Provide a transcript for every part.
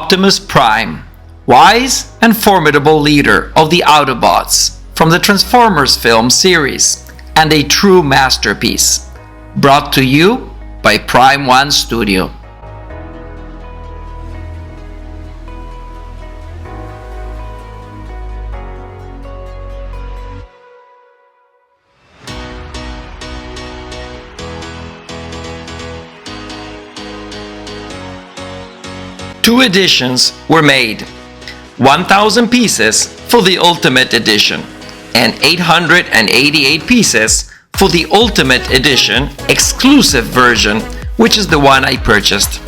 Optimus Prime, wise and formidable leader of the Autobots from the Transformers film series, and a true masterpiece, brought to you by Prime One Studio. Two editions were made, 1,000 pieces for the Ultimate Edition and 888 pieces for the Ultimate Edition exclusive version, which is the one I purchased.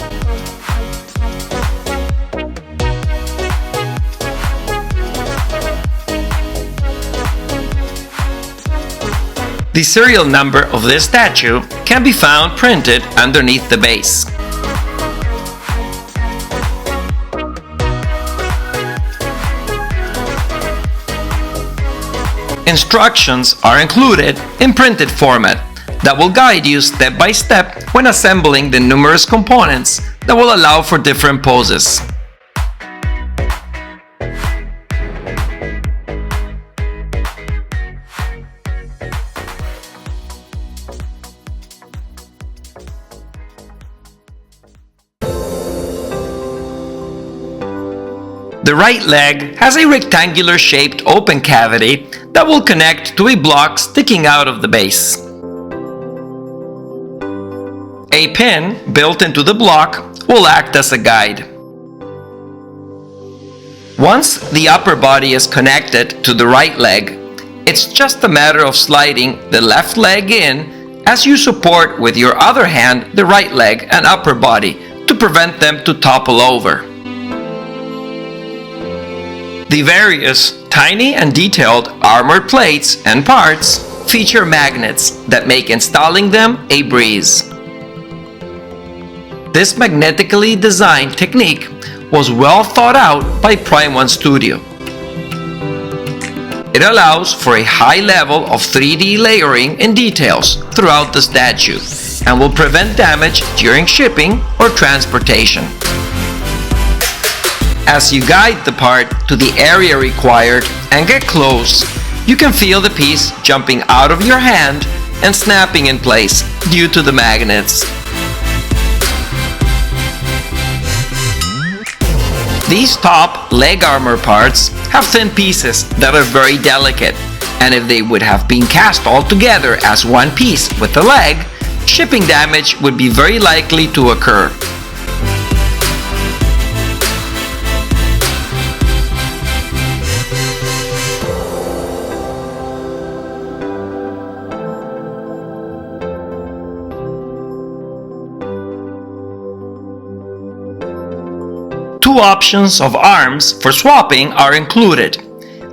The serial number of this statue can be found printed underneath the base. Instructions are included in printed format that will guide you step by step when assembling the numerous components that will allow for different poses. The right leg has a rectangular shaped open cavity that will connect to a block sticking out of the base. A pin built into the block will act as a guide. Once the upper body is connected to the right leg, it's just a matter of sliding the left leg in as you support with your other hand the right leg and upper body to prevent them to topple over. The various tiny and detailed armored plates and parts feature magnets that make installing them a breeze. This magnetically designed technique was well thought out by Prime One Studio. It allows for a high level of 3D layering in details throughout the statue and will prevent damage during shipping or transportation. As you guide the part to the area required and get close, you can feel the piece jumping out of your hand and snapping in place due to the magnets. These top leg armor parts have thin pieces that are very delicate, and if they would have been cast all together as one piece with the leg, shipping damage would be very likely to occur. Two options of arms for swapping are included.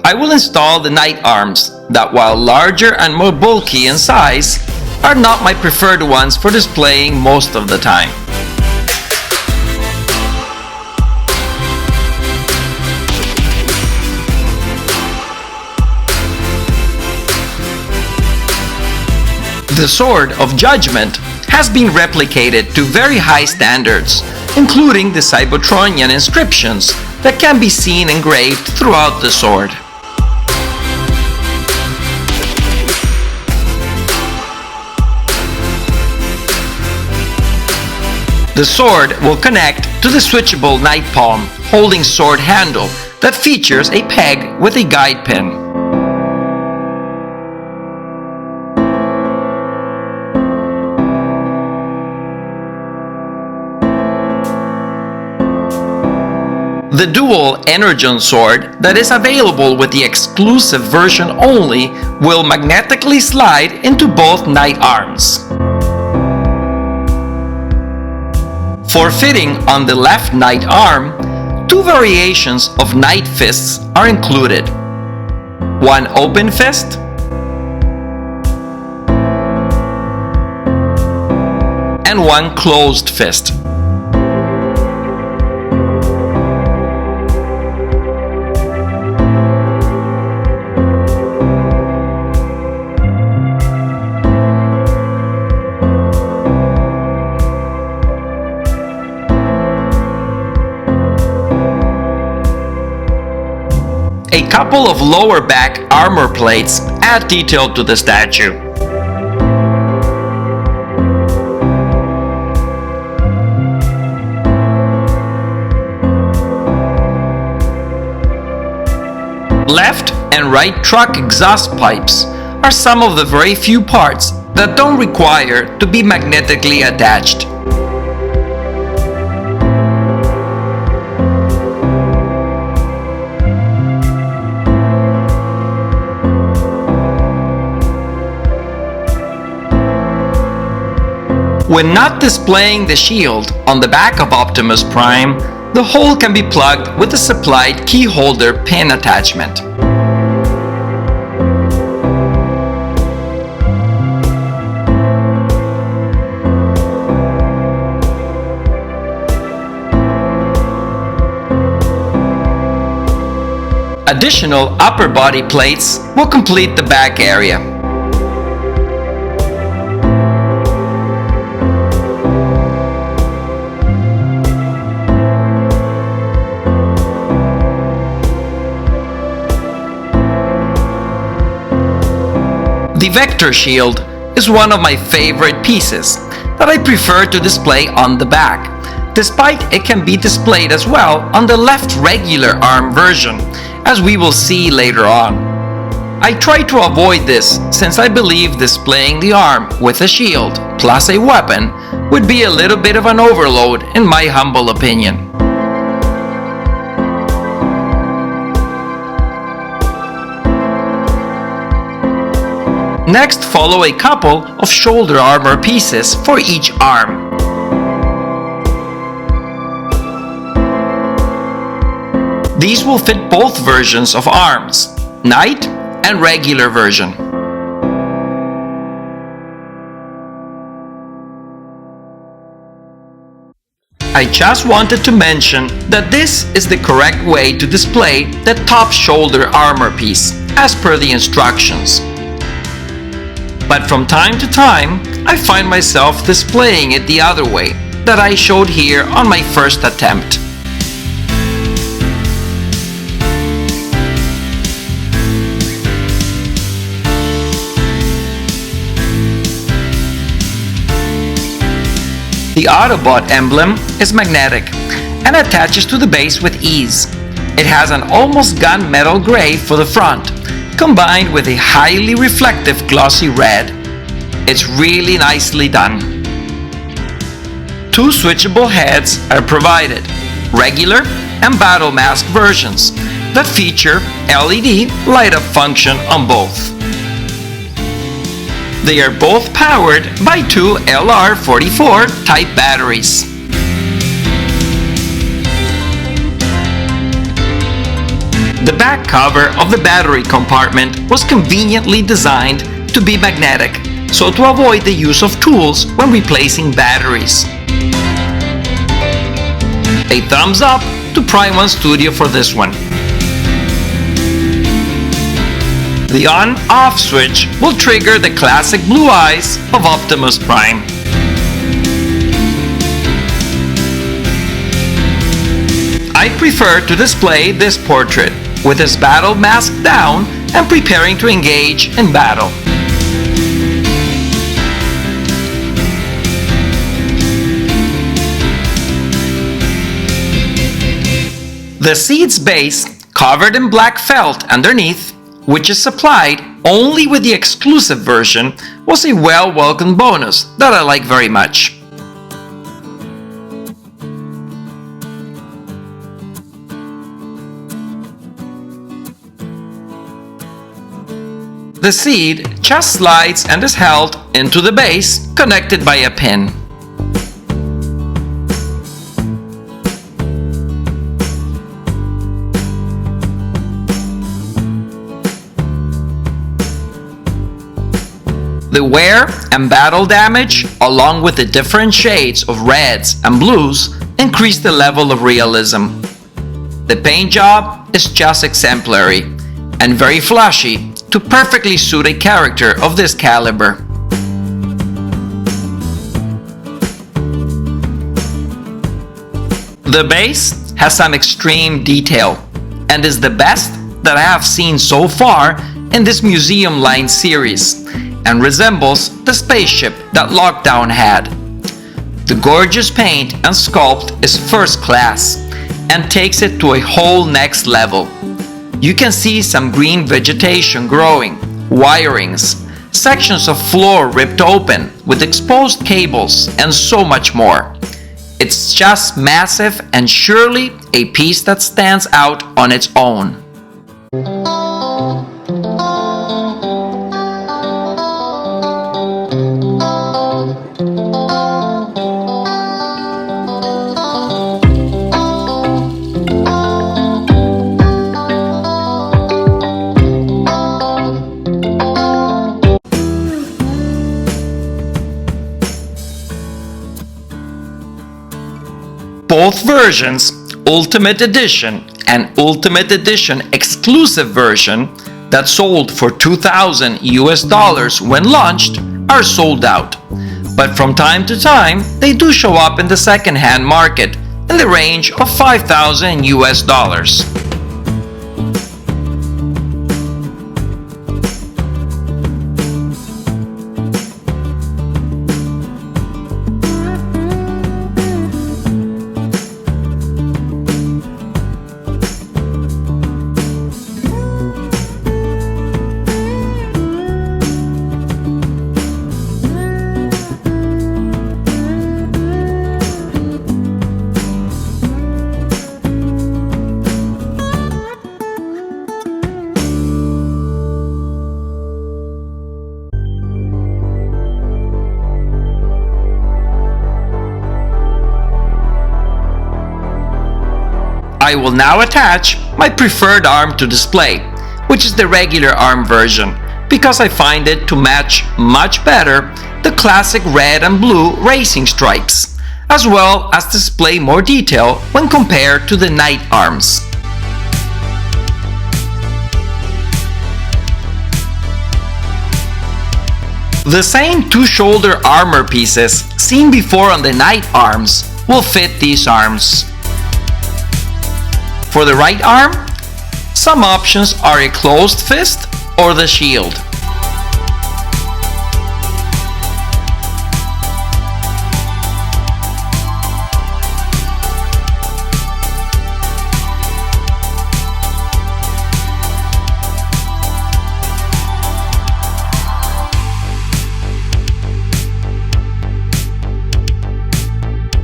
I will install the knight arms that, while larger and more bulky in size, are not my preferred ones for displaying most of the time. The Sword of Judgment has been replicated to very high standards, including the Cybertronian inscriptions that can be seen engraved throughout the sword. The sword will connect to the switchable knight palm holding sword handle that features a peg with a guide pin. The dual Energon sword that is available with the exclusive version only will magnetically slide into both knight arms. For fitting on the left knight arm, two variations of knight fists are included. One open fist and one closed fist. couple of lower back armor plates add detail to the statue. Left and right truck exhaust pipes are some of the very few parts that don't require to be magnetically attached. When not displaying the shield on the back of Optimus Prime, the hole can be plugged with the supplied key holder pin attachment. Additional upper body plates will complete the back area. The Vector Shield is one of my favorite pieces that I prefer to display on the back, despite it can be displayed as well on the left regular arm version, as we will see later on. I try to avoid this since I believe displaying the arm with a shield plus a weapon would be a little bit of an overload in my humble opinion. Next follow a couple of shoulder armor pieces for each arm. These will fit both versions of arms, Knight and regular version. I just wanted to mention that this is the correct way to display the top shoulder armor piece, as per the instructions. But from time to time, I find myself displaying it the other way, that I showed here on my first attempt. The Autobot emblem is magnetic and attaches to the base with ease. It has an almost gunmetal gray for the front, combined with a highly reflective glossy red. It's really nicely done. Two switchable heads are provided, regular and battle mask versions, that feature LED light-up function on both. They are both powered by two LR44 type batteries. The back cover of the battery compartment was conveniently designed to be magnetic, so to avoid the use of tools when replacing batteries. A thumbs up to Prime 1 Studio for this one. The on-off switch will trigger the classic blue eyes of Optimus Prime. I prefer to display this portrait with his battle mask down and preparing to engage in battle. The seat's base, covered in black felt underneath, which is supplied only with the exclusive version, was a welcome bonus that I like very much. The seat just slides and is held into the base, connected by a pin. The wear and battle damage, along with the different shades of reds and blues, increase the level of realism. The paint job is just exemplary and very flashy to perfectly suit a character of this caliber. The base has some extreme detail and is the best that I have seen so far in this museum line series, and resembles the spaceship that Lockdown had. The gorgeous paint and sculpt is first class and takes it to a whole next level. You can see some green vegetation growing, wirings, sections of floor ripped open with exposed cables, and so much more. It's just massive and surely a piece that stands out on its own. Both versions, Ultimate Edition and Ultimate Edition Exclusive Version, that sold for $2,000 when launched, are sold out. But from time to time, they do show up in the second-hand market in the range of $5,000. I will now attach my preferred arm to display, which is the regular arm version, because I find it to match much better the classic red and blue racing stripes, as well as display more detail when compared to the knight arms. The same two-shoulder armor pieces seen before on the knight arms will fit these arms. For the right arm, some options are a closed fist or the shield.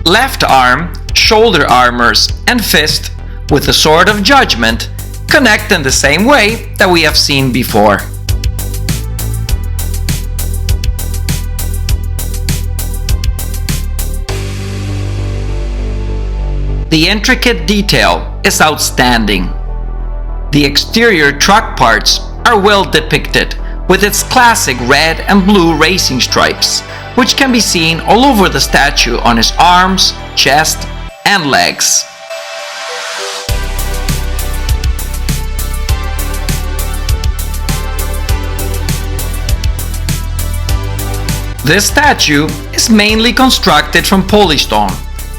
Left arm, shoulder armors, and fist with the Sword of Judgment connect in the same way that we have seen before. The intricate detail is outstanding. The exterior truck parts are well depicted with its classic red and blue racing stripes, which can be seen all over the statue on his arms, chest, and legs. This statue is mainly constructed from polystone,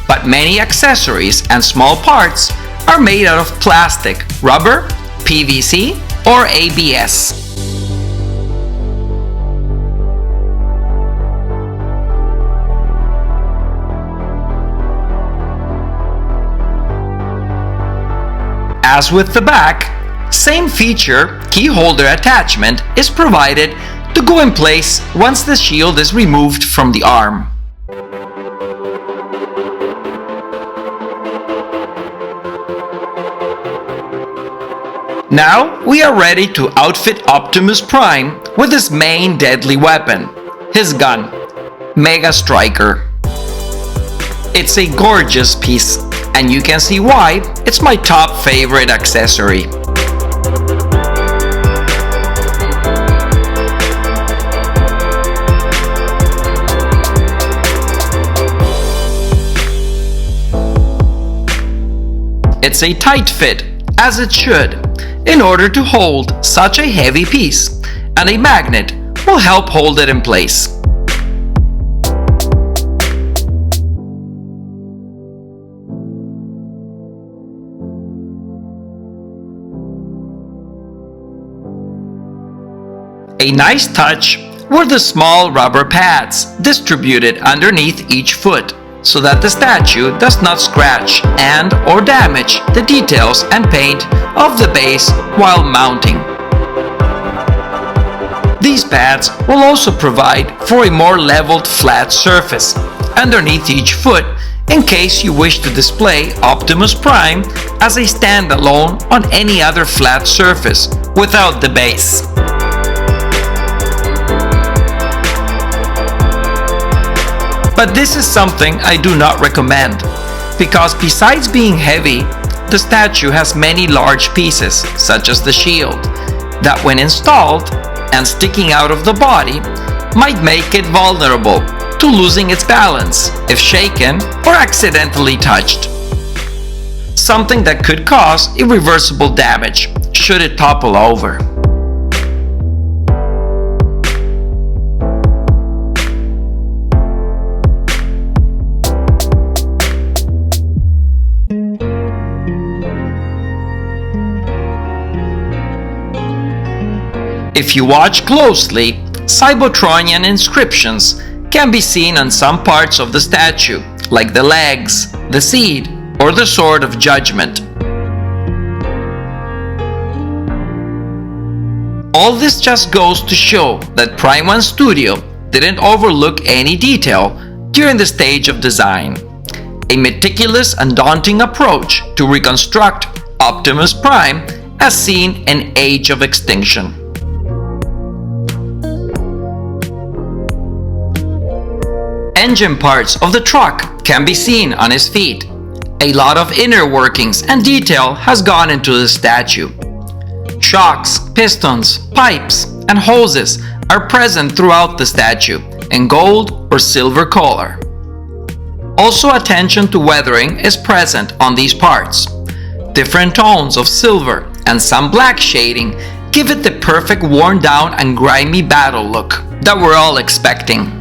but many accessories and small parts are made out of plastic, rubber, PVC, or ABS. As with the back, same feature, key holder attachment is provided to go in place once the shield is removed from the arm. Now we are ready to outfit Optimus Prime with his main deadly weapon, his gun, Mega Striker. It's a gorgeous piece, and you can see why it's my top favorite accessory. It's a tight fit, as it should, in order to hold such a heavy piece, and a magnet will help hold it in place. A nice touch were the small rubber pads distributed underneath each foot, so that the statue does not scratch and or damage the details and paint of the base while mounting. These pads will also provide for a more leveled flat surface underneath each foot in case you wish to display Optimus Prime as a standalone on any other flat surface without the base. But this is something I do not recommend, because besides being heavy, the statue has many large pieces, such as the shield, that when installed and sticking out of the body, might make it vulnerable to losing its balance if shaken or accidentally touched. Something that could cause irreversible damage should it topple over. If you watch closely, Cybertronian inscriptions can be seen on some parts of the statue, like the legs, the seed, or the sword of judgment. All this just goes to show that Prime 1 Studio didn't overlook any detail during the stage of design. A meticulous and daunting approach to reconstruct Optimus Prime as seen in Age of Extinction. Engine parts of the truck can be seen on his feet. A lot of inner workings and detail has gone into the statue. Shocks, pistons, pipes, and hoses are present throughout the statue in gold or silver color. Also, attention to weathering is present on these parts. Different tones of silver and some black shading give it the perfect worn down and grimy battle look that we're all expecting.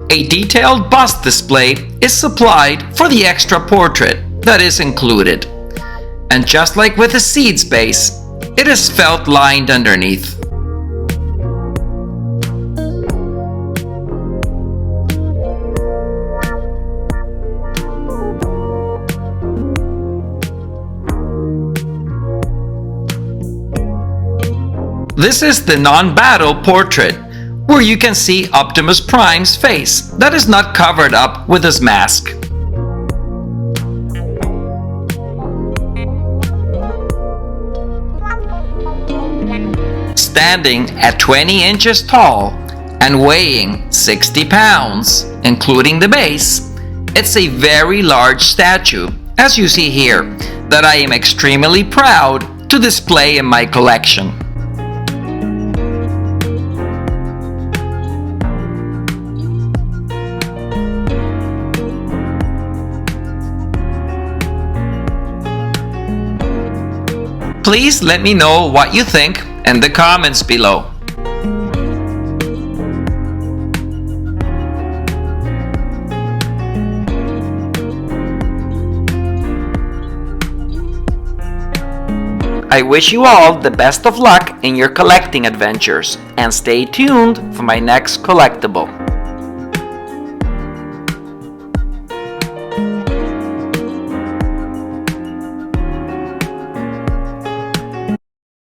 A detailed bust display is supplied for the extra portrait that is included. And just like with the seed's base, it is felt lined underneath. This is the non-battle portrait, where you can see Optimus Prime's face that is not covered up with his mask. Standing at 20 inches tall and weighing 60 pounds, including the base, it's a very large statue, as you see here, that I am extremely proud to display in my collection. Please let me know what you think in the comments below. I wish you all the best of luck in your collecting adventures, and stay tuned for my next collectible.